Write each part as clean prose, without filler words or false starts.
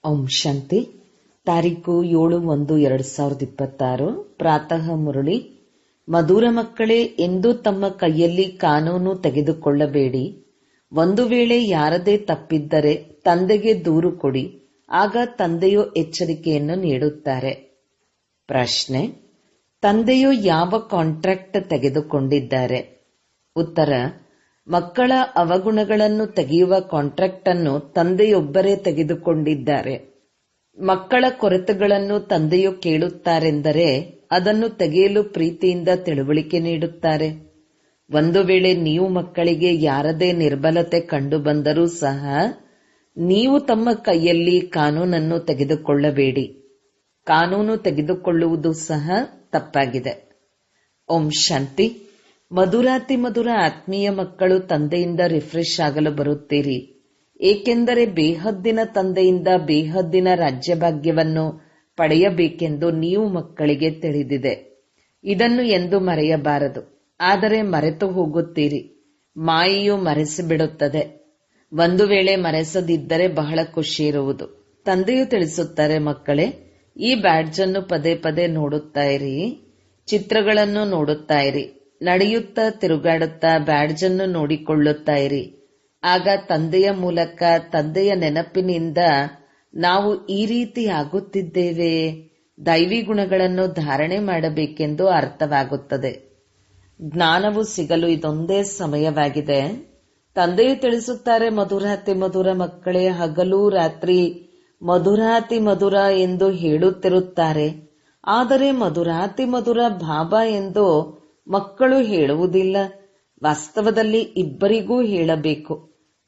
ಓಂ ಶಾಂತಿ. ತಾರೀಕು 7/1/2026. ಪ್ರಾತಃ ಮುರಳಿ. ಮಧುರ ಮಕ್ಕಳೇ, ಎಂದೂ ತಮ್ಮ ಕೈಯಲ್ಲಿ ಕಾನೂನು ತೆಗೆದುಕೊಳ್ಳಬೇಡಿ. ಒಂದು ವೇಳೆ ಯಾರದೇ ತಪ್ಪಿದ್ದರೆ ತಂದೆಗೆ ದೂರು ಕೊಡಿ. ಆಗ ತಂದೆಯು ಎಚ್ಚರಿಕೆಯನ್ನು ನೀಡುತ್ತಾರೆ. ಪ್ರಶ್ನೆ: ತಂದೆಯು ಯಾವ ಕಾಂಟ್ರಾಕ್ಟ್ ತೆಗೆದುಕೊಂಡಿದ್ದಾರೆ? ಉತ್ತರ: ಮಕ್ಕಳ ಅವಗುಣಗಳನ್ನು ತೆಗೆಯುವ ಕಾಂಟ್ರಾಕ್ಟ್ ಅನ್ನು ತಂದೆಯೊಬ್ಬರೇ ತೆಗೆದುಕೊಂಡಿದ್ದಾರೆ. ಮಕ್ಕಳ ಕೊರತೆಗಳನ್ನು ತಂದೆಯು ಕೇಳುತ್ತಾರೆಂದರೆ ಅದನ್ನು ತೆಗೆಯಲು ಪ್ರೀತಿಯಿಂದ ತಿಳುವಳಿಕೆ ನೀಡುತ್ತಾರೆ. ಒಂದು ವೇಳೆ ನೀವು ಮಕ್ಕಳಿಗೆ ಯಾರದೇ ನಿರ್ಬಲತೆ ಕಂಡುಬಂದರೂ ಸಹ ನೀವು ತಮ್ಮ ಕೈಯಲ್ಲಿ ಕಾನೂನನ್ನು ತೆಗೆದುಕೊಳ್ಳಬೇಡಿ. ಕಾನೂನು ತೆಗೆದುಕೊಳ್ಳುವುದು ಸಹ ತಪ್ಪಾಗಿದೆ. ಓಂ ಶಾಂತಿ. ಮಧುರಾತಿ ಮಧುರ ಆತ್ಮೀಯ ಮಕ್ಕಳು, ತಂದೆಯಿಂದ ರಿಫ್ರೆಶ್ ಆಗಲು ಬರುತ್ತೀರಿ. ಏಕೆಂದರೆ ಬೇಹದ್ದಿನ ತಂದೆಯಿಂದ ಬೇಹದ್ದಿನ ರಾಜ್ಯಭಾಗ್ಯವನ್ನು ಪಡೆಯಬೇಕೆಂದು ನೀವು ಮಕ್ಕಳಿಗೆ ತಿಳಿದಿದೆ. ಇದನ್ನು ಎಂದು ಮರೆಯಬಾರದು. ಆದರೆ ಮರೆತು ಹೋಗುತ್ತೀರಿ. ಮಾಯೆಯು ಮರೆಸಿಬಿಡುತ್ತದೆ. ಒಂದು ವೇಳೆ ಮರೆಸದಿದ್ದರೆ ಬಹಳ ಖುಷಿ ಇರುವುದು. ತಂದೆಯು ತಿಳಿಸುತ್ತಾರೆ, ಮಕ್ಕಳೇ, ಈ ಬ್ಯಾಡ್ಜ್ ಅನ್ನು ಪದೇ ಪದೇ ನೋಡುತ್ತಾ ಇರಿ, ಚಿತ್ರಗಳನ್ನು ನೋಡುತ್ತಾ ಇರಿ, ನಡೆಯುತ್ತಾ ತಿರುಗಾಡುತ್ತಾ ಬ್ಯಾಡ್ಜ್ ಅನ್ನು ನೋಡಿಕೊಳ್ಳುತ್ತಾ ಇರಿ. ಆಗ ತಂದೆಯ ಮೂಲಕ, ತಂದೆಯ ನೆನಪಿನಿಂದ ನಾವು ಈ ರೀತಿ ಆಗುತ್ತಿದ್ದೇವೆ, ದೈವಿ ಗುಣಗಳನ್ನು ಧಾರಣೆ ಮಾಡಬೇಕೆಂದು ಅರ್ಥವಾಗುತ್ತದೆ. ಜ್ಞಾನವು ಸಿಗಲು ಇದೊಂದೇ ಸಮಯವಾಗಿದೆ. ತಂದೆಯು ತಿಳಿಸುತ್ತಾರೆ, ಮಧುರಾತಿ ಮಧುರ ಮಕ್ಕಳೇ, ಹಗಲು ರಾತ್ರಿ ಮಧುರಾತಿ ಮಧುರ ಎಂದು ಹೇಳುತ್ತಿರುತ್ತಾರೆ. ಆದರೆ ಮಧುರಾತಿ ಮಧುರ ಬಾಬಾ ಎಂದು ಮಕ್ಕಳು ಹೇಳುವುದಿಲ್ಲ. ವಾಸ್ತವದಲ್ಲಿ ಇಬ್ಬರಿಗೂ ಹೇಳಬೇಕು.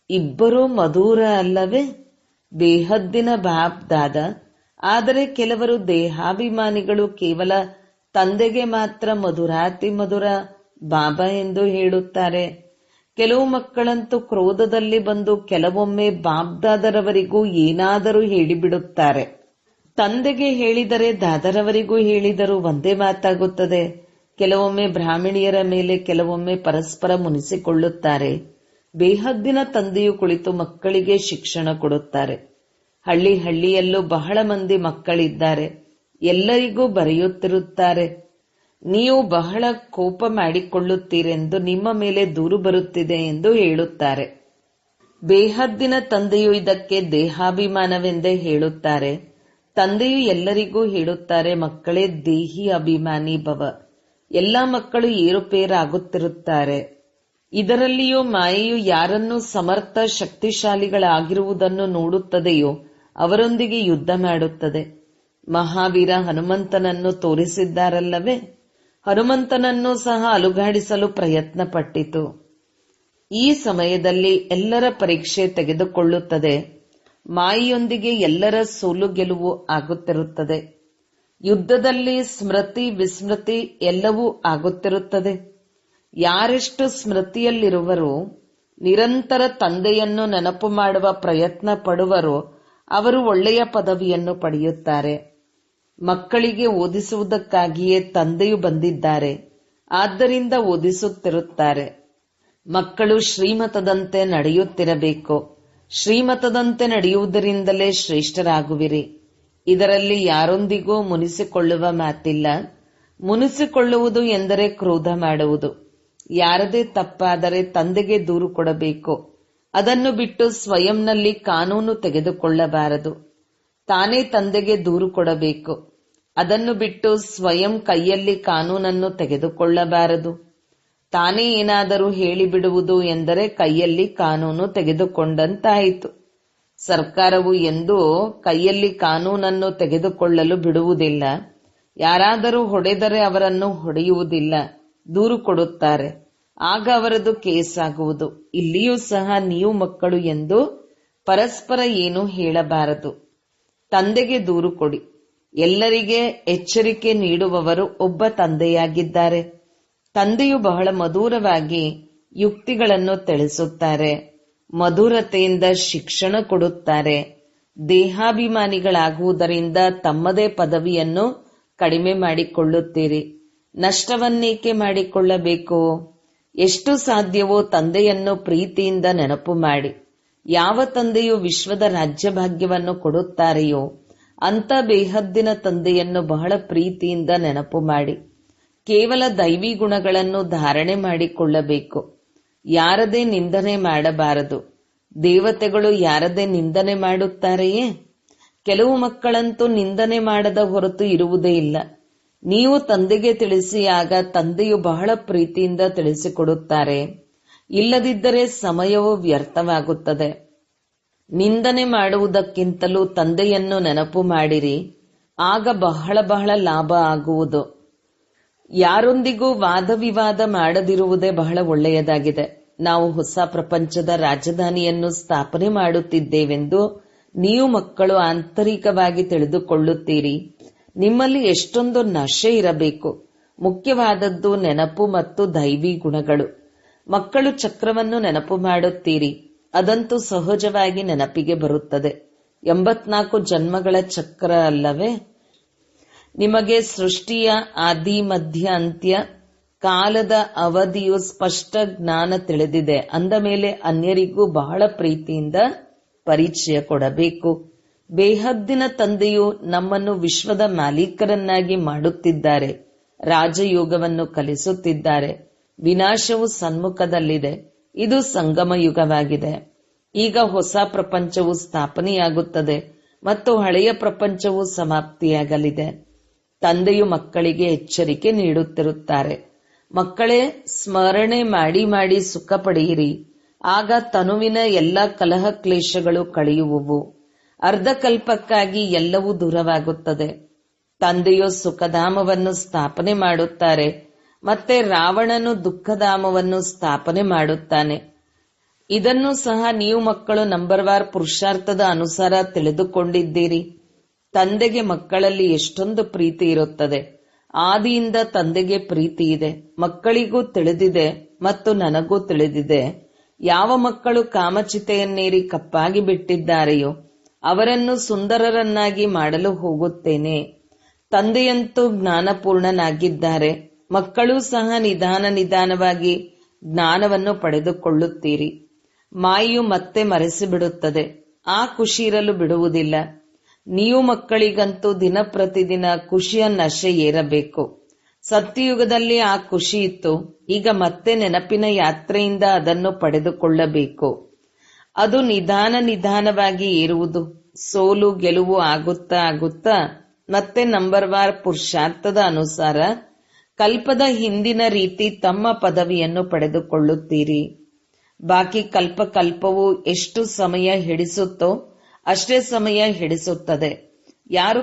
ಇಬ್ಬರೂ ಮಧುರ ಅಲ್ಲವೇ? ಬೇಹದ್ದಿನ ಬಾಪ್ ದಾದ. ಆದರೆ ಕೆಲವರು ದೇಹಾಭಿಮಾನಿಗಳು ಕೇವಲ ತಂದೆಗೆ ಮಾತ್ರ ಮಧುರಾತಿ ಮಧುರ ಬಾಬಾ ಎಂದು ಹೇಳುತ್ತಾರೆ. ಕೆಲವು ಮಕ್ಕಳಂತೂ ಕ್ರೋಧದಲ್ಲಿ ಬಂದು ಕೆಲವೊಮ್ಮೆ ಬಾಬ್ದಾದರವರಿಗೂ ಏನಾದರೂ ಹೇಳಿಬಿಡುತ್ತಾರೆ. ತಂದೆಗೆ ಹೇಳಿದರೆ ದಾದರವರಿಗೂ ಹೇಳಿದರೂ ಒಂದೇ ಮಾತಾಗುತ್ತದೆ. ಕೆಲವೊಮ್ಮೆ ಬ್ರಾಹ್ಮಣಿಯರ ಮೇಲೆ ಕೆಲವೊಮ್ಮೆ ಪರಸ್ಪರ ಮುನಿಸಿಕೊಳ್ಳುತ್ತಾರೆ. ಬೇಹದ್ದಿನ ತಂದೆಯು ಕುಳಿತು ಮಕ್ಕಳಿಗೆ ಶಿಕ್ಷಣ ಕೊಡುತ್ತಾರೆ. ಹಳ್ಳಿಯಲ್ಲೂ ಬಹಳ ಮಂದಿ ಮಕ್ಕಳಿದ್ದಾರೆ. ಎಲ್ಲರಿಗೂ ಬರೆಯುತ್ತಿರುತ್ತಾರೆ. ನೀವು ಬಹಳ ಕೋಪ ಮಾಡಿಕೊಳ್ಳುತ್ತೀರೆಂದು, ನಿಮ್ಮ ಮೇಲೆ ದೂರು ಬರುತ್ತಿದೆ ಎಂದು ಹೇಳುತ್ತಾರೆ. ಬೇಹದ್ದಿನ ತಂದೆಯು ಇದಕ್ಕೆ ದೇಹಾಭಿಮಾನವೆಂದೇ ಹೇಳುತ್ತಾರೆ. ತಂದೆಯು ಎಲ್ಲರಿಗೂ ಹೇಳುತ್ತಾರೆ, ಮಕ್ಕಳೇ, ದೇಹಿ ಅಭಿಮಾನಿ ಭವ. ಎಲ್ಲ ಮಕ್ಕಳು ಏರುಪೇರಾಗುತ್ತಿರುತ್ತಾರೆ. ಇದರಲ್ಲಿಯೂ ಮಾಯೆಯು ಯಾರನ್ನು ಸಮರ್ಥ ಶಕ್ತಿಶಾಲಿಗಳಾಗಿರುವುದನ್ನು ನೋಡುತ್ತದೆಯೋ ಅವರೊಂದಿಗೆ ಯುದ್ಧ ಮಾಡುತ್ತದೆ. ಮಹಾವೀರ ಹನುಮಂತನನ್ನು ತೋರಿಸಿದ್ದಾರಲ್ಲವೇ? ಹನುಮಂತನನ್ನು ಸಹ ಅಲುಗಾಡಿಸಲು ಪ್ರಯತ್ನ ಪಟ್ಟಿತು. ಈ ಸಮಯದಲ್ಲಿ ಎಲ್ಲರ ಪರೀಕ್ಷೆ ತೆಗೆದುಕೊಳ್ಳುತ್ತದೆ. ಮಾಯೆಯೊಂದಿಗೆ ಎಲ್ಲರ ಸೋಲು ಗೆಲುವು ಆಗುತ್ತಿರುತ್ತದೆ. ಯುದ್ಧದಲ್ಲಿ ಸ್ಮೃತಿ ವಿಸ್ಮೃತಿ ಎಲ್ಲವೂ ಆಗುತ್ತಿರುತ್ತದೆ. ಯಾರೆಷ್ಟು ಸ್ಮೃತಿಯಲ್ಲಿರುವರೋ, ನಿರಂತರ ತಂದೆಯನ್ನು ನೆನಪು ಮಾಡುವ ಪ್ರಯತ್ನ ಪಡುವರೋ ಅವರು ಒಳ್ಳೆಯ ಪದವಿಯನ್ನು ಪಡೆಯುತ್ತಾರೆ. ಮಕ್ಕಳಿಗೆ ಓದಿಸುವುದಕ್ಕಾಗಿಯೇ ತಂದೆಯು ಬಂದಿದ್ದಾರೆ. ಆದ್ದರಿಂದ ಓದಿಸುತ್ತಿರುತ್ತಾರೆ. ಮಕ್ಕಳು ಶ್ರೀಮತದಂತೆ ನಡೆಯುತ್ತಿರಬೇಕು. ಶ್ರೀಮತದಂತೆ ನಡೆಯುವುದರಿಂದಲೇ ಶ್ರೇಷ್ಠರಾಗುವಿರಿ. ಇದರಲ್ಲಿ ಯಾರೊಂದಿಗೂ ಮುನಿಸಿಕೊಳ್ಳುವ ಮಾತಿಲ್ಲ. ಮುನಿಸಿಕೊಳ್ಳುವುದು ಎಂದರೆ ಕ್ರೋಧ ಮಾಡುವುದು. ಯಾರದೇ ತಪ್ಪಾದರೆ ತಂದೆಗೆ ದೂರು ಕೊಡಬೇಕು. ಅದನ್ನು ಬಿಟ್ಟು ಸ್ವಯಂನಲ್ಲಿ ಕಾನೂನು ತೆಗೆದುಕೊಳ್ಳಬಾರದು. ತಾನೇ ತಂದೆಗೆ ದೂರು ಕೊಡಬೇಕು. ಅದನ್ನು ಬಿಟ್ಟು ಸ್ವಯಂ ಕೈಯಲ್ಲಿ ಕಾನೂನನ್ನು ತೆಗೆದುಕೊಳ್ಳಬಾರದು. ತಾನೇ ಏನಾದರೂ ಹೇಳಿಬಿಡುವುದು ಎಂದರೆ ಕೈಯಲ್ಲಿ ಕಾನೂನು ತೆಗೆದುಕೊಂಡಂತಾಯಿತು. ಸರ್ಕಾರವು ಎಂದೂ ಕೈಯಲ್ಲಿ ಕಾನೂನನ್ನು ತೆಗೆದುಕೊಳ್ಳಲು ಬಿಡುವುದಿಲ್ಲ. ಯಾರಾದರೂ ಹೊಡೆದರೆ ಅವರನ್ನು ಹೊಡೆಯುವುದಿಲ್ಲ, ದೂರು ಕೊಡುತ್ತಾರೆ. ಆಗ ಅವರದು ಕೇಸ್ ಆಗುವುದು. ಇಲ್ಲಿಯೂ ಸಹ ನೀವು ಮಕ್ಕಳು ಎಂದು ಪರಸ್ಪರ ಏನೂ ಹೇಳಬಾರದು. ತಂದೆಗೆ ದೂರು ಕೊಡಿ. ಎಲ್ಲರಿಗೆ ಎಚ್ಚರಿಕೆ ನೀಡುವವರು ಒಬ್ಬ ತಂದೆಯಾಗಿದ್ದಾರೆ. ತಂದೆಯು ಬಹಳ ಮಧುರವಾಗಿ ಯುಕ್ತಿಗಳನ್ನು ತಿಳಿಸುತ್ತಾರೆ. ಮಧುರತೆಯಿಂದ ಶಿಕ್ಷಣ ಕೊಡುತ್ತಾರೆ. ದೇಹಾಭಿಮಾನಿಗಳಾಗುವುದರಿಂದ ತಮ್ಮದೇ ಪದವಿಯನ್ನು ಕಡಿಮೆ ಮಾಡಿಕೊಳ್ಳುತ್ತೀರಿ. ನಷ್ಟವನ್ನೇಕೆ ಮಾಡಿಕೊಳ್ಳಬೇಕು? ಎಷ್ಟು ಸಾಧ್ಯವೋ ತಂದೆಯನ್ನು ಪ್ರೀತಿಯಿಂದ ನೆನಪು ಮಾಡಿ. ಯಾವ ತಂದೆಯು ವಿಶ್ವದ ರಾಜ್ಯಭಾಗ್ಯವನ್ನು ಕೊಡುತ್ತಾರೆಯೋ ಅಂಥ ಬೇಹದ್ದಿನ ತಂದೆಯನ್ನು ಬಹಳ ಪ್ರೀತಿಯಿಂದ ನೆನಪು ಮಾಡಿ ಕೇವಲ ದೈವಿ ಗುಣಗಳನ್ನು ಧಾರಣೆ ಮಾಡಿಕೊಳ್ಳಬೇಕು. ಯಾರದೇ ನಿಂದನೆ ಮಾಡಬಾರದು. ದೇವತೆಗಳು ಯಾರದೇ ನಿಂದನೆ ಮಾಡುತ್ತಾರೆಯೇ? ಕೆಲವು ಮಕ್ಕಳಂತೂ ನಿಂದನೆ ಮಾಡದ ಹೊರತು ಇರುವುದೇ ಇಲ್ಲ. ನೀವು ತಂದೆಗೆ ತಿಳಿಸಿ, ಆಗ ತಂದೆಯು ಬಹಳ ಪ್ರೀತಿಯಿಂದ ತಿಳಿಸಿಕೊಡುತ್ತಾರೆ. ಇಲ್ಲದಿದ್ದರೆ ಸಮಯವೂ ವ್ಯರ್ಥವಾಗುತ್ತದೆ. ನಿಂದನೆ ಮಾಡುವುದಕ್ಕಿಂತಲೂ ತಂದೆಯನ್ನು ನೆನಪು ಮಾಡಿರಿ, ಆಗ ಬಹಳ ಬಹಳ ಲಾಭ ಆಗುವುದು. ಯಾರೊಂದಿಗೂ ವಾದ ವಿವಾದ ಮಾಡದಿರುವುದೇ ಬಹಳ ಒಳ್ಳೆಯದಾಗಿದೆ. ನಾವು ಹೊಸ ಪ್ರಪಂಚದ ರಾಜಧಾನಿಯನ್ನು ಸ್ಥಾಪನೆ ಮಾಡುತ್ತಿದ್ದೇವೆಂದು ನೀವು ಮಕ್ಕಳು ಆಂತರಿಕವಾಗಿ ತಿಳಿದುಕೊಳ್ಳುತ್ತೀರಿ. ನಿಮ್ಮಲ್ಲಿ ಎಷ್ಟೊಂದು ನಶೆ ಇರಬೇಕು. ಮುಖ್ಯವಾದದ್ದು ನೆನಪು ಮತ್ತು ದೈವಿ ಗುಣಗಳು. ಮಕ್ಕಳು ಚಕ್ರವನ್ನು ನೆನಪು ಮಾಡುತ್ತೀರಿ, ಅದಂತೂ ಸಹಜವಾಗಿ ನೆನಪಿಗೆ ಬರುತ್ತದೆ. 84 ಜನ್ಮಗಳ ಚಕ್ರ ಅಲ್ಲವೇ? ನಿಮಗೆ ಸೃಷ್ಟಿಯ ಆದಿ ಮಧ್ಯ ಅಂತ್ಯ ಕಾಲದ ಅವಧಿಯು ಸ್ಪಷ್ಟ ಜ್ಞಾನ ತಿಳಿದಿದೆ. ಅಂದ ಮೇಲೆ ಅನ್ಯರಿಗೂ ಬಹಳ ಪ್ರೀತಿಯಿಂದ ಪರಿಚಯ ಕೊಡಬೇಕು. ಬೇಹದ್ದಿನ ತಂದೆಯು ನಮ್ಮನ್ನು ವಿಶ್ವದ ಮಾಲೀಕರನ್ನಾಗಿ ಮಾಡುತ್ತಿದ್ದಾರೆ. ರಾಜಯೋಗವನ್ನು ಕಲಿಸುತ್ತಿದ್ದಾರೆ. ವಿನಾಶವು ಸನ್ಮುಖದಲ್ಲಿದೆ. ಇದು ಸಂಗಮ ಯುಗವಾಗಿದೆ. ಈಗ ಹೊಸ ಪ್ರಪಂಚವು ಸ್ಥಾಪನೆಯಾಗುತ್ತದೆ ಮತ್ತು ಹಳೆಯ ಪ್ರಪಂಚವು ಸಮಾಪ್ತಿಯಾಗಲಿದೆ. ತಂದೆಯು ಮಕ್ಕಳಿಗೆ ಎಚ್ಚರಿಕೆ ನೀಡುತ್ತಿರುತ್ತಾರೆ. ಮಕ್ಕಳೇ, ಸ್ಮರಣೆ ಮಾಡಿ ಮಾಡಿ ಸುಖ ಪಡೆಯಿರಿ. ಆಗ ತನುವಿನ ಎಲ್ಲ ಕಲಹ ಕ್ಲೇಶಗಳು ಕಳೆಯುವುವು. ಅರ್ಧಕಲ್ಪಕ್ಕಾಗಿ ಎಲ್ಲವೂ ದೂರವಾಗುತ್ತದೆ. ತಂದೆಯು ಸುಖಧಾಮವನ್ನು ಸ್ಥಾಪನೆ ಮಾಡುತ್ತಾರೆ, ಮತ್ತೆ ರಾವಣನು ದುಃಖಧಾಮವನ್ನು ಸ್ಥಾಪನೆ ಮಾಡುತ್ತಾನೆ. ಇದನ್ನು ಸಹ ನೀವು ಮಕ್ಕಳು ನಂಬರ್ವಾರ್ ಪುರುಷಾರ್ಥದ ಅನುಸಾರ ತಿಳಿದುಕೊಂಡಿದ್ದೀರಿ. ತಂದೆಗೆ ಮಕ್ಕಳಲ್ಲಿ ಎಷ್ಟೊಂದು ಪ್ರೀತಿ ಇರುತ್ತದೆ. ಆದಿಯಿಂದ ತಂದೆಗೆ ಪ್ರೀತಿ ಇದೆ. ಮಕ್ಕಳಿಗೂ ತಿಳಿದಿದೆ ಮತ್ತು ನನಗೂ ತಿಳಿದಿದೆ. ಯಾವ ಮಕ್ಕಳು ಕಾಮಚಿತೆಯನ್ನೇರಿ ಕಪ್ಪಾಗಿ ಬಿಟ್ಟಿದ್ದಾರೆಯೋ ಅವರನ್ನು ಸುಂದರರನ್ನಾಗಿ ಮಾಡಲು ಹೋಗುತ್ತೇನೆ. ತಂದೆಯಂತೂ ಜ್ಞಾನಪೂರ್ಣನಾಗಿದ್ದಾರೆ. ಮಕ್ಕಳೂ ಸಹ ನಿಧಾನವಾಗಿ ಜ್ಞಾನವನ್ನು ಪಡೆದುಕೊಳ್ಳುತ್ತೀರಿ. ಮಾಯೆಯು ಮತ್ತೆ ಮರೆಸಿಬಿಡುತ್ತದೆ. ಆ ಖುಷಿ ಇರಲು ಬಿಡುವುದಿಲ್ಲ. ನೀವು ಮಕ್ಕಳಿಗಂತೂ ದಿನ ಪ್ರತಿದಿನ ಖುಷಿಯ ನಶೆ ಏರಬೇಕು. ಸತ್ಯಯುಗದಲ್ಲಿ ಆ ಖುಷಿ ಇತ್ತು. ಈಗ ಮತ್ತೆ ನೆನಪಿನ ಯಾತ್ರೆಯಿಂದ ಅದನ್ನು ಪಡೆದುಕೊಳ್ಳಬೇಕು. ಅದು ನಿಧಾನವಾಗಿ ಏರುವುದು. ಸೋಲು ಗೆಲುವು ಆಗುತ್ತಾ ಮತ್ತೆ ನಂಬರ್ವಾರ್ ಪುರುಷಾರ್ಥದ ಅನುಸಾರ ಕಲ್ಪದ ಹಿಂದಿನ ರೀತಿ ತಮ್ಮ ಪದವಿಯನ್ನು ಪಡೆದುಕೊಳ್ಳುತ್ತೀರಿ. ಬಾಕಿ ಕಲ್ಪವು ಎಷ್ಟು ಸಮಯ ಹಿಡಿಸುತ್ತೋ ಅಷ್ಟೇ ಸಮಯ ಹಿಡಿಸುತ್ತದೆ. ಯಾರು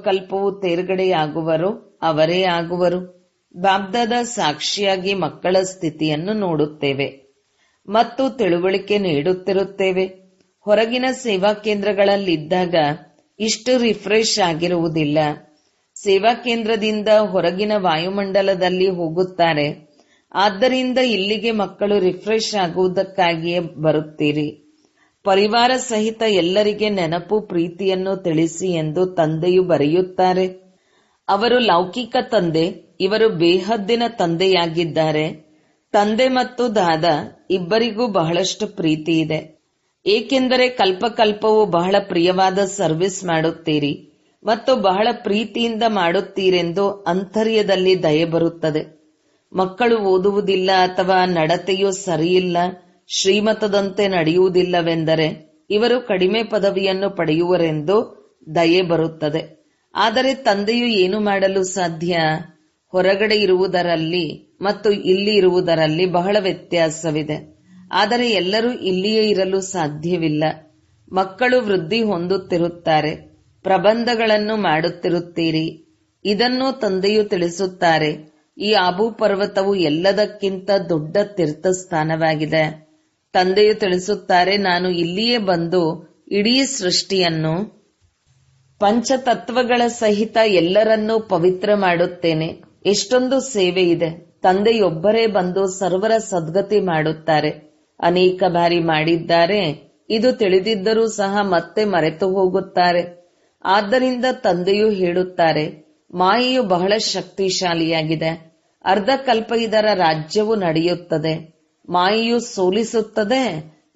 ಕಲ್ಪವು ತೇರ್ಗಡೆಯಾಗುವರೋ ಅವರೇ ಆಗುವರು. ಬಾಬ್ದಾದ ಸಾಕ್ಷಿಯಾಗಿ ಮಕ್ಕಳ ಸ್ಥಿತಿಯನ್ನು ನೋಡುತ್ತೇವೆ ಮತ್ತು ತಿಳುವಳಿಕೆ ನೀಡುತ್ತಿರುತ್ತೇವೆ. ಹೊರಗಿನ ಸೇವಾ ಕೇಂದ್ರಗಳಲ್ಲಿದ್ದಾಗ ಇಷ್ಟು ರಿಫ್ರೆಶ್ ಆಗಿರುವುದಿಲ್ಲ. ಸೇವಾ ಕೇಂದ್ರದಿಂದ ಹೊರಗಿನ ವಾಯುಮಂಡಲದಲ್ಲಿ ಹೋಗುತ್ತಾರೆ. ಆದ್ದರಿಂದ ಇಲ್ಲಿಗೆ ಮಕ್ಕಳು ರಿಫ್ರೆಶ್ ಆಗುವುದಕ್ಕಾಗಿಯೇ ಬರುತ್ತೀರಿ. ಪರಿವಾರ ಸಹಿತ ಎಲ್ಲರಿಗೆ ನೆನಪು ಪ್ರೀತಿಯನ್ನು ತಿಳಿಸಿ ಎಂದು ತಂದೆಯು ಬರೆಯುತ್ತಾರೆ. ಅವರು ಲೌಕಿಕ ತಂದೆ, ಇವರು ಬೇಹದ್ದಿನ ತಂದೆಯಾಗಿದ್ದಾರೆ. ತಂದೆ ಮತ್ತು ದಾದಾ ಇಬ್ಬರಿಗೂ ಬಹಳಷ್ಟು ಪ್ರೀತಿ ಇದೆ. ಏಕೆಂದರೆ ಕಲ್ಪವು ಬಹಳ ಪ್ರಿಯವಾದ ಸರ್ವಿಸ್ ಮಾಡುತ್ತೀರಿ ಮತ್ತು ಬಹಳ ಪ್ರೀತಿಯಿಂದ ಮಾಡುತ್ತೀರೆಂದು ಅಂತರ್ಯದಲ್ಲಿ ದಯೆ ಬರುತ್ತದೆ. ಮಕ್ಕಳು ಓದುವುದಿಲ್ಲ ಅಥವಾ ನಡತೆಯೂ ಸರಿಯಿಲ್ಲ, ಶ್ರೀಮತದಂತೆ ನಡೆಯುವುದಿಲ್ಲವೆಂದರೆ ಇವರು ಕಡಿಮೆ ಪದವಿಯನ್ನು ಪಡೆಯುವರೆಂದು ದಯೆ ಬರುತ್ತದೆ. ಆದರೆ ತಂದೆಯು ಏನು ಮಾಡಲು ಸಾಧ್ಯ? ಹೊರಗಡೆ ಇರುವುದರಲ್ಲಿ ಮತ್ತು ಇಲ್ಲಿ ಇರುವುದರಲ್ಲಿ ಬಹಳ ವ್ಯತ್ಯಾಸವಿದೆ. ಆದರೆ ಎಲ್ಲರೂ ಇಲ್ಲಿಯೇ ಇರಲು ಸಾಧ್ಯವಿಲ್ಲ. ಮಕ್ಕಳು ವೃದ್ಧಿ ಹೊಂದುತ್ತಿರುತ್ತಾರೆ. ಪ್ರಬಂಧಗಳನ್ನು ಮಾಡುತ್ತಿರುತ್ತೀರಿ. ಇದನ್ನು ತಂದೆಯು ತಿಳಿಸುತ್ತಾರೆ. ಈ ಆಬು ಪರ್ವತವು ಎಲ್ಲದಕ್ಕಿಂತ ದೊಡ್ಡ ತೀರ್ಥಸ್ಥಾನವಾಗಿದೆ. ತಂದೆಯು ತಿಳಿಸುತ್ತಾರೆ, ನಾನು ಇಲ್ಲಿಯೇ ಬಂದು ಇಡೀ ಸೃಷ್ಟಿಯನ್ನು ಪಂಚತತ್ವಗಳ ಸಹಿತ ಎಲ್ಲರನ್ನೂ ಪವಿತ್ರ ಮಾಡುತ್ತೇನೆ. ಎಷ್ಟೊಂದು ಸೇವೆ ಇದೆ. ತಂದೆಯೊಬ್ಬರೇ ಬಂದು ಸರ್ವರ ಸದ್ಗತಿ ಮಾಡುತ್ತಾರೆ. ಅನೇಕ ಬಾರಿ ಮಾಡಿದ್ದಾರೆ. ಇದು ತಿಳಿದಿದ್ದರೂ ಸಹ ಮತ್ತೆ ಮರೆತು ಹೋಗುತ್ತಾರೆ. ಆದ್ದರಿಂದ ತಂದೆಯು ಹೇಳುತ್ತಾರೆ, ಮಾಯೆಯು ಬಹಳ ಶಕ್ತಿಶಾಲಿಯಾಗಿದೆ. ಅರ್ಧಕಲ್ಪ ಇದರ ರಾಜ್ಯವು ನಡೆಯುತ್ತದೆ. ಮಾಯೆಯು ಸೋಲಿಸುತ್ತದೆ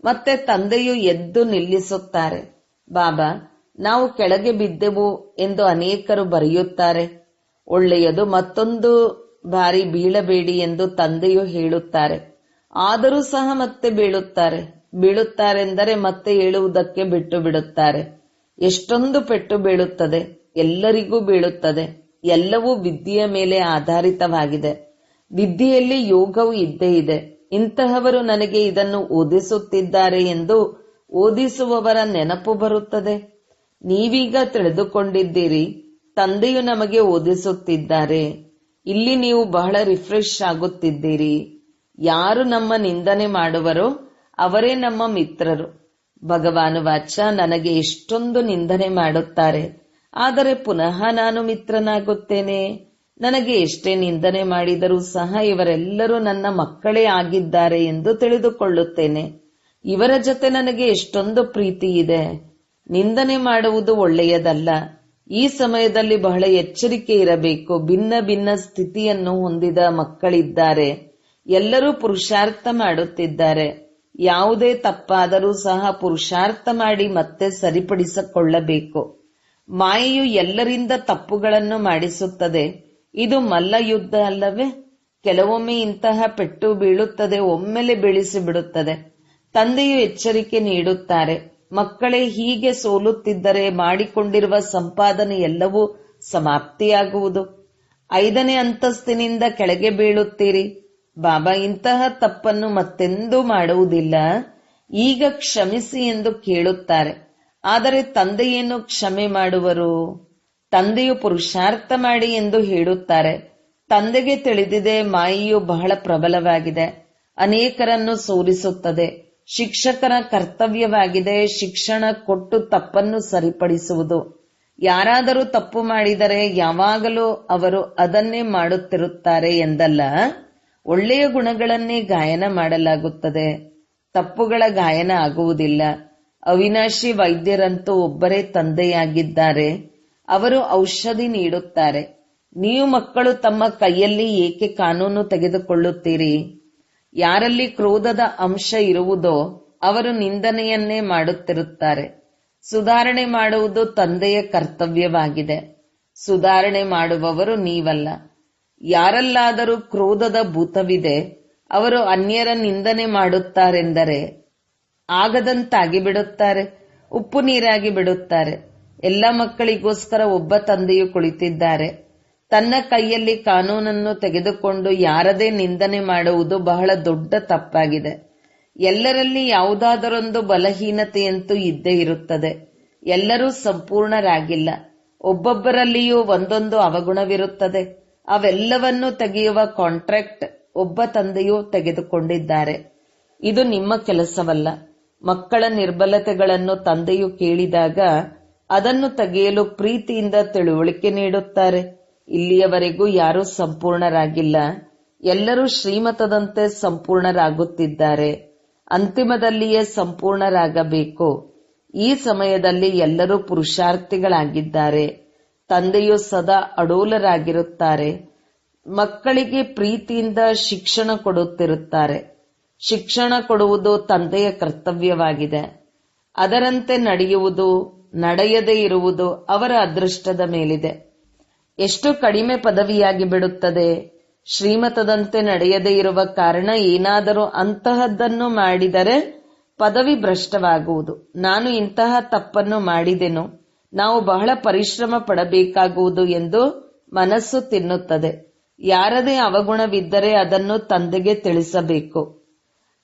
ಮತ್ತೆ ತಂದೆಯು ಎದ್ದು ನಿಲ್ಲಿಸುತ್ತಾರೆ. ಬಾಬಾ, ನಾವು ಕೆಳಗೆ ಬಿದ್ದೆವು ಎಂದು ಅನೇಕರು ಬರೆಯುತ್ತಾರೆ. ಒಳ್ಳೆಯದು, ಮತ್ತೊಂದು ಬಾರಿ ಬೀಳಬೇಡಿ ಎಂದು ತಂದೆಯು ಹೇಳುತ್ತಾರೆ. ಆದರೂ ಸಹ ಮತ್ತೆ ಬೀಳುತ್ತಾರೆಂದರೆ ಮತ್ತೆ ಏಳುವುದಕ್ಕೆ ಬಿಟ್ಟು ಬಿಡುತ್ತಾರೆ. ಎಷ್ಟೊಂದು ಪೆಟ್ಟು ಬೀಳುತ್ತದೆ, ಎಲ್ಲರಿಗೂ ಬೀಳುತ್ತದೆ. ಎಲ್ಲವೂ ವಿದ್ಯೆಯ ಮೇಲೆ ಆಧಾರಿತವಾಗಿದೆ. ವಿದ್ಯೆಯಲ್ಲಿ ಯೋಗವು ಇದ್ದೇ ಇದೆ. ಇಂತಹವರು ನನಗೆ ಇದನ್ನು ಓದಿಸುತ್ತಿದ್ದಾರೆ ಎಂದು ಓದಿಸುವವರ ನೆನಪು ಬರುತ್ತದೆ. ನೀವೀಗ ತಿಳಿದುಕೊಂಡಿದ್ದೀರಿ, ತಂದೆಯು ನಮಗೆ ಓದಿಸುತ್ತಿದ್ದಾರೆ. ಇಲ್ಲಿ ನೀವು ಬಹಳ ರಿಫ್ರೆಶ್ ಆಗುತ್ತಿದ್ದೀರಿ. ಯಾರು ನಮ್ಮ ನಿಂದನೆ ಮಾಡುವರೋ ಅವರೇ ನಮ್ಮ ಮಿತ್ರರು. ಭಗವಾನ್ ವಾಚ, ನನಗೆ ಎಷ್ಟೊಂದು ನಿಂದನೆ ಮಾಡುತ್ತಾರೆ, ಆದರೆ ಪುನಃ ನಾನು ಮಿತ್ರನಾಗುತ್ತೇನೆ. ನನಗೆ ಎಷ್ಟೇ ನಿಂದನೆ ಮಾಡಿದರೂ ಸಹ ಇವರೆಲ್ಲರೂ ನನ್ನ ಮಕ್ಕಳೇ ಆಗಿದ್ದಾರೆ ಎಂದು ತಿಳಿದುಕೊಳ್ಳುತ್ತೇನೆ. ಇವರ ಜೊತೆ ನನಗೆ ಎಷ್ಟೊಂದು ಪ್ರೀತಿ ಇದೆ. ನಿಂದನೆ ಮಾಡುವುದು ಒಳ್ಳೆಯದಲ್ಲ. ಈ ಸಮಯದಲ್ಲಿ ಬಹಳ ಎಚ್ಚರಿಕೆ ಇರಬೇಕು. ಭಿನ್ನ ಭಿನ್ನ ಸ್ಥಿತಿಯನ್ನು ಹೊಂದಿದ ಮಕ್ಕಳಿದ್ದಾರೆ. ಎಲ್ಲರೂ ಪುರುಷಾರ್ಥ ಮಾಡುತ್ತಿದ್ದಾರೆ. ಯಾವುದೇ ತಪ್ಪಾದರೂ ಸಹ ಪುರುಷಾರ್ಥ ಮಾಡಿ ಮತ್ತೆ ಸರಿಪಡಿಸಿಕೊಳ್ಳಬೇಕು. ಮಾಯೆಯು ಎಲ್ಲರಿಂದ ತಪ್ಪುಗಳನ್ನು ಮಾಡಿಸುತ್ತದೆ. ಇದು ಮಲ್ಲ ಯುದ್ಧ ಅಲ್ಲವೇ? ಕೆಲವೊಮ್ಮೆ ಇಂತಹ ಪೆಟ್ಟು ಬೀಳುತ್ತದೆ, ಒಮ್ಮೆಲೆ ಬೀಳಿಸಿಬಿಡುತ್ತದೆ. ತಂದೆಯು ಎಚ್ಚರಿಕೆ ನೀಡುತ್ತಾರೆ, ಮಕ್ಕಳೇ ಹೀಗೆ ಸೋಲುತ್ತಿದ್ದರೆ ಮಾಡಿಕೊಂಡಿರುವ ಸಂಪಾದನೆ ಎಲ್ಲವೂ ಸಮಾಪ್ತಿಯಾಗುವುದು. 5ನೇ ಅಂತಸ್ತಿನಿಂದ ಕೆಳಗೆ ಬೀಳುತ್ತೀರಿ. ಬಾಬಾ, ಇಂತಹ ತಪ್ಪನ್ನು ಮತ್ತೆಂದೂ ಮಾಡುವುದಿಲ್ಲ, ಈಗ ಕ್ಷಮಿಸಿ ಎಂದು ಕೇಳುತ್ತಾರೆ. ಆದರೆ ತಂದೆಯನ್ನು ಕ್ಷಮೆ ಮಾಡುವರು? ತಂದೆಯು ಪುರುಷಾರ್ಥ ಮಾಡಿ ಎಂದು ಹೇಳುತ್ತಾರೆ. ತಂದೆಗೆ ತಿಳಿದಿದೆ, ಮಾಯೆಯು ಬಹಳ ಪ್ರಬಲವಾಗಿದೆ, ಅನೇಕರನ್ನು ಸೋಲಿಸುತ್ತದೆ. ಶಿಕ್ಷಕರ ಕರ್ತವ್ಯವಾಗಿದೆ ಶಿಕ್ಷಣ ಕೊಟ್ಟು ತಪ್ಪನ್ನು ಸರಿಪಡಿಸುವುದು. ಯಾರಾದರೂ ತಪ್ಪು ಮಾಡಿದರೆ ಯಾವಾಗಲೂ ಅವರು ಅದನ್ನೇ ಮಾಡುತ್ತಿರುತ್ತಾರೆ ಎಂದಲ್ಲ, ಒಳ್ಳೆಯ ಗುಣಗಳನ್ನೇ ಗಾಯನ ಮಾಡಲಾಗುತ್ತದೆ. ತಪ್ಪುಗಳ ಗಾಯನ ಆಗುವುದಿಲ್ಲ. ಅವಿನಾಶಿ ವೈದ್ಯರಂತೂ ಒಬ್ಬರೇ ತಂದೆಯಾಗಿದ್ದಾರೆ. ಅವರು ಔಷಧಿ ನೀಡುತ್ತಾರೆ. ನೀವು ಮಕ್ಕಳು ತಮ್ಮ ಕೈಯಲ್ಲಿ ಏಕೆ ಕಾನೂನು ತೆಗೆದುಕೊಳ್ಳುತ್ತೀರಿ? ಯಾರಲ್ಲಿ ಕ್ರೋಧದ ಅಂಶ ಇರುವುದೋ ಅವರು ನಿಂದನೆಯನ್ನೇ ಮಾಡುತ್ತಿರುತ್ತಾರೆ. ಸುಧಾರಣೆ ಮಾಡುವುದು ತಂದೆಯ ಕರ್ತವ್ಯವಾಗಿದೆ. ಸುಧಾರಣೆ ಮಾಡುವವರು ನೀವಲ್ಲ. ಯಾರಲ್ಲಾದರೂ ಕ್ರೋಧದ ಭೂತವಿದೆ, ಅವರು ಅನ್ಯರ ನಿಂದನೆ ಮಾಡುತ್ತಾರೆಂದರೆ ಆಗದಂತಾಗಿ ಬಿಡುತ್ತಾರೆ, ಉಪ್ಪು ನೀರಾಗಿ ಬಿಡುತ್ತಾರೆ. ಎಲ್ಲ ಮಕ್ಕಳಿಗೋಸ್ಕರ ಒಬ್ಬ ತಂದೆಯು ಕುಳಿತಿದ್ದಾರೆ. ತನ್ನ ಕೈಯಲ್ಲಿ ಕಾನೂನನ್ನು ತೆಗೆದುಕೊಂಡು ಯಾರದೇ ನಿಂದನೆ ಮಾಡುವುದು ಬಹಳ ದೊಡ್ಡ ತಪ್ಪಾಗಿದೆ. ಎಲ್ಲರಲ್ಲಿ ಯಾವುದಾದರೊಂದು ಬಲಹೀನತೆಯಂತೂ ಇದ್ದೇ ಇರುತ್ತದೆ. ಎಲ್ಲರೂ ಸಂಪೂರ್ಣರಾಗಿಲ್ಲ. ಒಬ್ಬೊಬ್ಬರಲ್ಲಿಯೂ ಒಂದೊಂದು ಅವಗುಣವಿರುತ್ತದೆ. ಅವೆಲ್ಲವನ್ನೂ ತೆಗೆಯುವ ಕಾಂಟ್ರಾಕ್ಟ್ ಒಬ್ಬ ತಂದೆಯೂ ತೆಗೆದುಕೊಂಡಿದ್ದಾರೆ. ಇದು ನಿಮ್ಮ ಕೆಲಸವಲ್ಲ. ಮಕ್ಕಳ ನಿರ್ಬಲತೆಗಳನ್ನು ತಂದೆಯು ಕೇಳಿದಾಗ ಅದನ್ನು ತೆಗೆಯಲು ಪ್ರೀತಿಯಿಂದ ತಿಳುವಳಿಕೆ ನೀಡುತ್ತಾರೆ. ಇಲ್ಲಿಯವರೆಗೂ ಯಾರೂ ಸಂಪೂರ್ಣರಾಗಿಲ್ಲ. ಎಲ್ಲರೂ ಶ್ರೀಮತದಂತೆ ಸಂಪೂರ್ಣರಾಗುತ್ತಿದ್ದಾರೆ. ಅಂತಿಮದಲ್ಲಿಯೇ ಸಂಪೂರ್ಣರಾಗಬೇಕು. ಈ ಸಮಯದಲ್ಲಿ ಎಲ್ಲರೂ ಪುರುಷಾರ್ಥಿಗಳಾಗಿದ್ದಾರೆ. ತಂದೆಯು ಸದಾ ಅಡೋಲರಾಗಿರುತ್ತಾರೆ. ಮಕ್ಕಳಿಗೆ ಪ್ರೀತಿಯಿಂದ ಶಿಕ್ಷಣ ಕೊಡುತ್ತಿರುತ್ತಾರೆ. ಶಿಕ್ಷಣ ಕೊಡುವುದು ತಂದೆಯ ಕರ್ತವ್ಯವಾಗಿದೆ. ಅದರಂತೆ ನಡೆಯುವುದು, ನಡೆಯದೇ ಇರುವುದು ಅವರ ಅದೃಷ್ಟದ ಮೇಲಿದೆ. ಎಷ್ಟು ಕಡಿಮೆ ಪದವಿಯಾಗಿ ಬಿಡುತ್ತದೆ. ಶ್ರೀಮತದಂತೆ ನಡೆಯದೇ ಇರುವ ಕಾರಣ ಏನಾದರೂ ಅಂತಹದ್ದನ್ನು ಮಾಡಿದರೆ ಪದವಿ ಭ್ರಷ್ಟವಾಗುವುದು. ನಾನು ಇಂತಹ ತಪ್ಪನ್ನು ಮಾಡಿದೆನು, ನಾವು ಬಹಳ ಪರಿಶ್ರಮ ಪಡಬೇಕಾಗುವುದು ಎಂದು ಮನಸ್ಸು ತಿನ್ನುತ್ತದೆ. ಯಾರದೇ ಅವಗುಣವಿದ್ದರೆ ಅದನ್ನು ತಂದೆಗೆ ತಿಳಿಸಬೇಕು.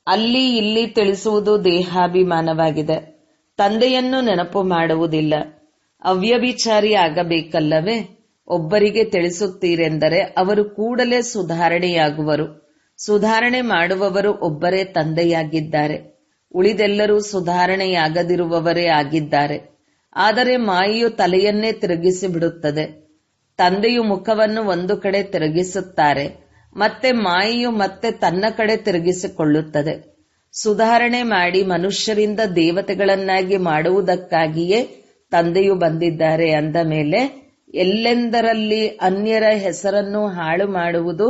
ಅಲ್ಲಿ ಇಲ್ಲಿ ತಿಳಿಸುವುದು ದೇಹಾಭಿಮಾನವಾಗಿದೆ. ತಂದೆಯನ್ನು ನೆನಪು ಮಾಡುವುದಿಲ್ಲ. ಅವ್ಯಭಿಚಾರಿ ಆಗಬೇಕಲ್ಲವೇ? ಒಬ್ಬರಿಗೆ ತಿಳಿಸುತ್ತೀರೆಂದರೆ ಅವರು ಕೂಡಲೇ ಸುಧಾರಣೆಯಾಗುವರು. ಸುಧಾರಣೆ ಮಾಡುವವರು ಒಬ್ಬರೇ ತಂದೆಯಾಗಿದ್ದಾರೆ. ಉಳಿದೆಲ್ಲರೂ ಸುಧಾರಣೆಯಾಗದಿರುವವರೇ ಆಗಿದ್ದಾರೆ. ಆದರೆ ಮಾಯೆಯು ತಲೆಯನ್ನೇ ತಿರುಗಿಸಿ ಬಿಡುತ್ತದೆ. ತಂದೆಯು ಮುಖವನ್ನು ಒಂದು ಕಡೆ ತಿರುಗಿಸುತ್ತಾರೆ, ಮತ್ತೆ ಮಾಯೆಯು ಮತ್ತೆ ತನ್ನ ಕಡೆ ತಿರುಗಿಸಿಕೊಳ್ಳುತ್ತದೆ. ಸುಧಾರಣೆ ಮಾಡಿ ಮನುಷ್ಯರಿಂದ ದೇವತೆಗಳನ್ನಾಗಿ ಮಾಡುವುದಕ್ಕಾಗಿಯೇ ತಂದೆಯು ಬಂದಿದ್ದಾರೆ ಅಂದ ಮೇಲೆ ಎಲ್ಲೆಂದರಲ್ಲಿ ಅನ್ಯರ ಹೆಸರನ್ನು ಹಾಳು ಮಾಡುವುದು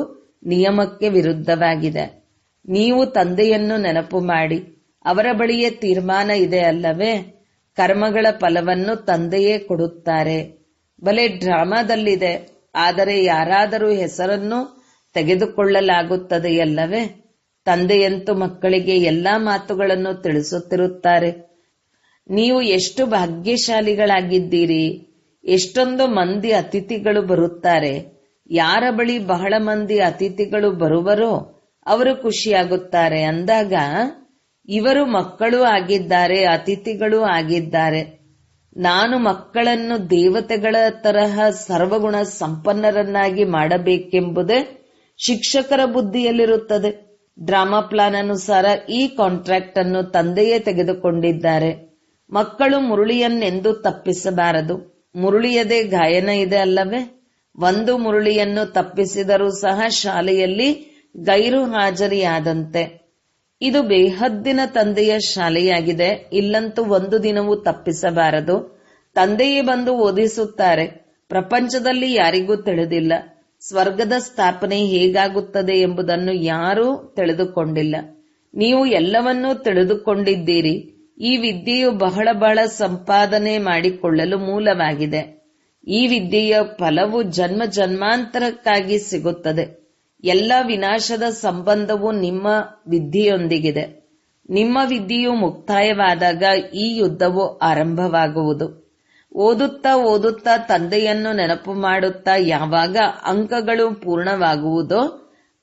ನಿಯಮಕ್ಕೆ ವಿರುದ್ಧವಾಗಿದೆ. ನೀವು ತಂದೆಯನ್ನು ನೆನಪು ಮಾಡಿ ಅವರ ಬಳಿಯೇ ತೀರ್ಮಾನ ಇದೆ ಅಲ್ಲವೇ? ಕರ್ಮಗಳ ಫಲವನ್ನು ತಂದೆಯೇ ಕೊಡುತ್ತಾರೆ. ಭಲೆ ಡ್ರಾಮಾದಲ್ಲಿದೆ, ಆದರೆ ಯಾರಾದರೂ ಹೆಸರನ್ನು ತೆಗೆದುಕೊಳ್ಳಲಾಗುತ್ತದೆಯಲ್ಲವೇ? ತಂದೆಯಂತೂ ಮಕ್ಕಳಿಗೆ ಎಲ್ಲಾ ಮಾತುಗಳನ್ನು ತಿಳಿಸುತ್ತಿರುತ್ತಾರೆ. ನೀವು ಎಷ್ಟು ಭಾಗ್ಯಶಾಲಿಗಳಾಗಿದ್ದೀರಿ. ಎಷ್ಟೊಂದು ಮಂದಿ ಅತಿಥಿಗಳು ಬರುತ್ತಾರೆ. ಯಾರ ಬಳಿ ಬಹಳ ಮಂದಿ ಅತಿಥಿಗಳು ಬರುವರೋ ಅವರು ಖುಷಿಯಾಗುತ್ತಾರೆ. ಅಂದಾಗ ಇವರು ಮಕ್ಕಳೂ ಆಗಿದ್ದಾರೆ, ಅತಿಥಿಗಳೂ ಆಗಿದ್ದಾರೆ. ನಾನು ಮಕ್ಕಳನ್ನು ದೇವತೆಗಳ ತರಹ ಸರ್ವಗುಣ ಸಂಪನ್ನರನ್ನಾಗಿ ಮಾಡಬೇಕೆಂಬುದೇ ಶಿಕ್ಷಕರ ಬುದ್ಧಿಯಲ್ಲಿರುತ್ತದೆ. ಡ್ರಾಮಾ ಪ್ಲಾನ್ ಅನುಸಾರ ಈ ಕಾಂಟ್ರಾಕ್ಟ್ ಅನ್ನು ತಂದೆಯೇ ತೆಗೆದುಕೊಂಡಿದ್ದಾರೆ. ಮಕ್ಕಳು ಮುರುಳಿಯನ್ನೆಂದೂ ತಪ್ಪಿಸಬಾರದು. ಮುರುಳಿಯದೇ ಗಾಯನ ಇದೆ ಅಲ್ಲವೇ? ಒಂದು ಮುರುಳಿಯನ್ನು ತಪ್ಪಿಸಿದರೂ ಸಹ ಶಾಲೆಯಲ್ಲಿ ಗೈರು ಹಾಜರಿಯಾದಂತೆ. ಇದು ಬೇಹದ್ದಿನ ತಂದೆಯ ಶಾಲೆಯಾಗಿದೆ. ಇಲ್ಲಂತೂ ಒಂದು ದಿನವೂ ತಪ್ಪಿಸಬಾರದು. ತಂದೆಯೇ ಬಂದು ಓದಿಸುತ್ತಾರೆ. ಪ್ರಪಂಚದಲ್ಲಿ ಯಾರಿಗೂ ತಿಳಿದಿಲ್ಲ ಸ್ವರ್ಗದ ಸ್ಥಾಪನೆ ಹೇಗಾಗುತ್ತದೆ ಎಂಬುದನ್ನು ಯಾರೂ ತಿಳಿದುಕೊಂಡಿಲ್ಲ. ನೀವು ಎಲ್ಲವನ್ನೂ ತಿಳಿದುಕೊಂಡಿದ್ದೀರಿ. ಈ ವಿದ್ಯೆಯು ಬಹಳ ಬಹಳ ಸಂಪಾದನೆ ಮಾಡಿಕೊಳ್ಳಲು ಮೂಲವಾಗಿದೆ. ಈ ವಿದ್ಯೆಯ ಫಲವು ಜನ್ಮ ಜನ್ಮಾಂತರಕ್ಕಾಗಿ ಸಿಗುತ್ತದೆ. ಎಲ್ಲ ವಿನಾಶದ ಸಂಬಂಧವು ನಿಮ್ಮ ವಿದ್ಯೆಯೊಂದಿಗಿದೆ. ನಿಮ್ಮ ವಿದ್ಯೆಯು ಮುಕ್ತಾಯವಾದಾಗ ಈ ಯುದ್ಧವು ಆರಂಭವಾಗುವುದು. ಓದುತ್ತಾ ಓದುತ್ತಾ ತಂದೆಯನ್ನು ನೆನಪು ಮಾಡುತ್ತಾ ಯಾವಾಗ ಅಂಕಗಳು ಪೂರ್ಣವಾಗುವುದೋ,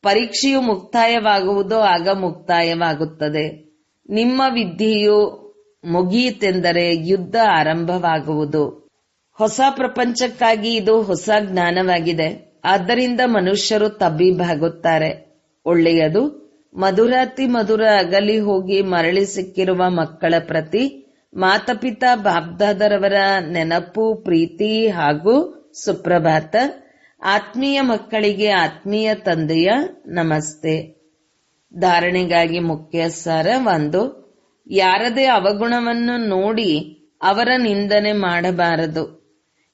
ಪರೀಕ್ಷೆಯು ಮುಕ್ತಾಯವಾಗುವುದೋ ಆಗ ಮುಕ್ತಾಯವಾಗುತ್ತದೆ. ನಿಮ್ಮ ವಿದ್ಯೆಯು ಮುಗಿಯಿತೆಂದರೆ ಯುದ್ಧ ಆರಂಭವಾಗುವುದು. ಹೊಸ ಪ್ರಪಂಚಕ್ಕಾಗಿ ಇದು ಹೊಸ ಜ್ಞಾನವಾಗಿದೆ. ಆದ್ದರಿಂದ ಮನುಷ್ಯರು ತಬ್ಬಿಬ್ಬಾಗುತ್ತಾರೆ. ಒಳ್ಳೆಯದು. ಮಧುರಾತಿ ಮಧುರ ಅಗಲಿ ಹೋಗಿ ಮರಳಿ ಸಿಕ್ಕಿರುವ ಮಕ್ಕಳ ಪ್ರತಿ ಮಾತಪಿತಾ ಬಾಬ್ದಾದರವರ ನೆನಪು, ಪ್ರೀತಿ ಹಾಗೂ ಸುಪ್ರಭಾತ. ಆತ್ಮೀಯ ಮಕ್ಕಳಿಗೆ ಆತ್ಮೀಯ ತಂದೆಯ ನಮಸ್ತೆ. ಧಾರಣೆಗಾಗಿ ಮುಖ್ಯ ಸಾರ. 1. ಯಾರದೇ ಅವಗುಣವನ್ನು ನೋಡಿ ಅವರ ನಿಂದನೆ ಮಾಡಬಾರದು.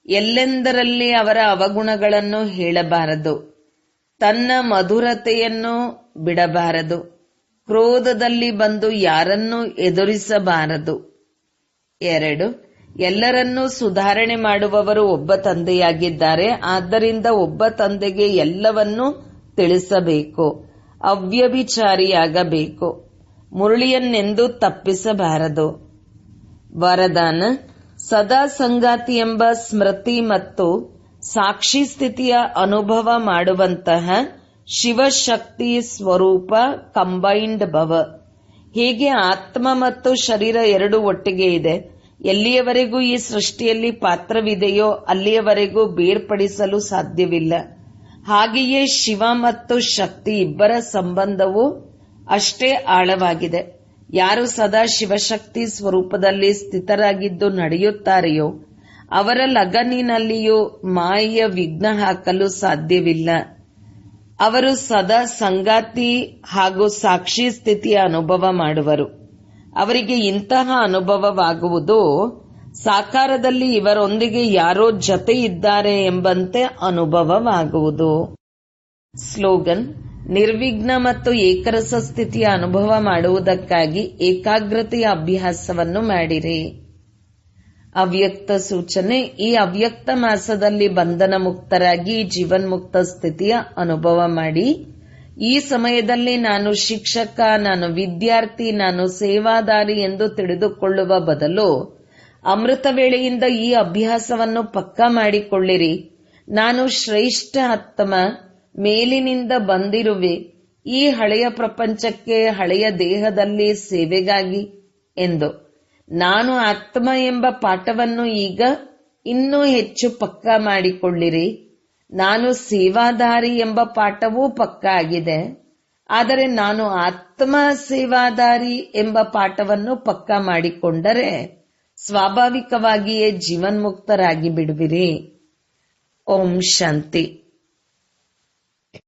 ಎಲ್ಲೆಂದರಲ್ಲಿ ಅವರ ಅವಗುಣಗಳನ್ನು ಹೇಳಬಾರದು. ತನ್ನ ಮಧುರತೆಯನ್ನು ಬಿಡಬಾರದು. ಕ್ರೋಧದಲ್ಲಿ ಬಂದು ಯಾರನ್ನೂ ಎದುರಿಸಬಾರದು. 2. ಎಲ್ಲರನ್ನೂ ಸುಧಾರಣೆ ಮಾಡುವವರು ಒಬ್ಬ ತಂದೆಯಾಗಿದ್ದಾರೆ. ಆದ್ದರಿಂದ ಒಬ್ಬ ತಂದೆಗೆ ಎಲ್ಲವನ್ನೂ ತಿಳಿಸಬೇಕು. ಅವ್ಯಭಿಚಾರಿಯಾಗಬೇಕು. ಮುರುಳಿಯನ್ನೆಂದೂ ತಪ್ಪಿಸಬಾರದು. ವರದಾನ: ಸದಾ ಸಂಗಾತಿ ಎಂಬ ಸ್ಮೃತಿ ಮತ್ತು ಸಾಕ್ಷಿ ಸ್ಥಿತಿಯ ಅನುಭವ ಮಾಡುವಂತಹ ಶಿವಶಕ್ತಿ ಸ್ವರೂಪ ಕಂಬೈನ್ಡ್ ಭವ. ಹೇಗೆ ಆತ್ಮ ಮತ್ತು ಶರೀರ ಎರಡು ಒಟ್ಟಿಗೆ ಇದೆ, ಎಲ್ಲಿಯವರೆಗೂ ಈ ಸೃಷ್ಟಿಯಲ್ಲಿ ಪಾತ್ರವಿದೆಯೋ ಅಲ್ಲಿಯವರೆಗೂ ಬೇರ್ಪಡಿಸಲು ಸಾಧ್ಯವಿಲ್ಲ. ಹಾಗೆಯೇ ಶಿವ ಮತ್ತು ಶಕ್ತಿ ಇಬ್ಬರ ಸಂಬಂಧವು ಅಷ್ಟೇ ಆಳವಾಗಿದೆ. ಯಾರು ಸದಾ ಶಿವಶಕ್ತಿ ಸ್ವರೂಪದಲ್ಲಿ ಸ್ಥಿತರಾಗಿದ್ದು ನಡೆಯುತ್ತಾರೆಯೋ ಅವರ ಲಗನಿನಲ್ಲಿಯೂ ಮಾಯೆಯ ವಿಘ್ನ ಹಾಕಲು ಸಾಧ್ಯವಿಲ್ಲ. ಅವರು ಸದಾ ಸಂಗಾತಿ ಹಾಗೂ ಸಾಕ್ಷಿ ಸ್ಥಿತಿಯ ಅನುಭವ ಮಾಡುವರು. ಅವರಿಗೆ ಇಂತಹ ಅನುಭವವಾಗುವುದು ಸಾಕಾರದಲ್ಲಿ ಇವರೊಂದಿಗೆ ಯಾರೋ ಜೊತೆ ಇದ್ದಾರೆ ಎಂಬಂತೆ ಅನುಭವವಾಗುವುದು. ಸ್ಲೋಗನ್: ನಿರ್ವಿಘ್ನ ಮತ್ತು ಏಕರಸ ಸ್ಥಿತಿಯ ಅನುಭವ ಮಾಡುವುದಕ್ಕಾಗಿ ಏಕಾಗ್ರತೆಯ ಅಭ್ಯಾಸವನ್ನು ಮಾಡಿರಿ. ಅವ್ಯಕ್ತ ಸೂಚನೆ: ಈ ಅವ್ಯಕ್ತ ಮಾಸದಲ್ಲಿ ಬಂಧನ ಮುಕ್ತರಾಗಿ ಜೀವನ್ಮುಕ್ತ ಸ್ಥಿತಿಯ ಅನುಭವ ಮಾಡಿ. ಈ ಸಮಯದಲ್ಲಿ ನಾನು ಶಿಕ್ಷಕ, ನಾನು ವಿದ್ಯಾರ್ಥಿ, ನಾನು ಸೇವಾದಾರಿ ಎಂದು ತಿಳಿದುಕೊಳ್ಳುವ ಬದಲು ಅಮೃತ ವೇಳೆಯಿಂದ ಈ ಅಭ್ಯಾಸವನ್ನು ಪಕ್ಕಾ ಮಾಡಿಕೊಳ್ಳಿರಿ. ನಾನು ಶ್ರೇಷ್ಠ ಆತ್ಮ, ಮೇಲಿನಿಂದ ಬಂದಿರುವೆ. ಈ ಹಳೆಯ ಪ್ರಪಂಚಕ್ಕೆ ಹಳೆಯ ದೇಹದಲ್ಲಿ ಸೇವೆಗಾಗಿ ಎಂದು. ನಾನು ಆತ್ಮ ಎಂಬ ಪಾಠವನ್ನು ಈಗ ಇನ್ನೂ ಹೆಚ್ಚು ಪಕ್ಕಾ ಮಾಡಿಕೊಳ್ಳಿರಿ. ನಾನು ಸೇವಾದಾರಿ ಎಂಬ ಪಾಠವೂ ಪಕ್ಕಾ ಆಗಿದೆ. ಆದರೆ ನಾನು ಆತ್ಮ ಸೇವಾದಾರಿ ಎಂಬ ಪಾಠವನ್ನು ಪಕ್ಕಾ ಮಾಡಿಕೊಂಡರೆ ಸ್ವಾಭಾವಿಕವಾಗಿಯೇ ಜೀವನ್ಮುಕ್ತರಾಗಿ ಬಿಡುವಿರಿ. ಓಂ ಶಾಂತಿ.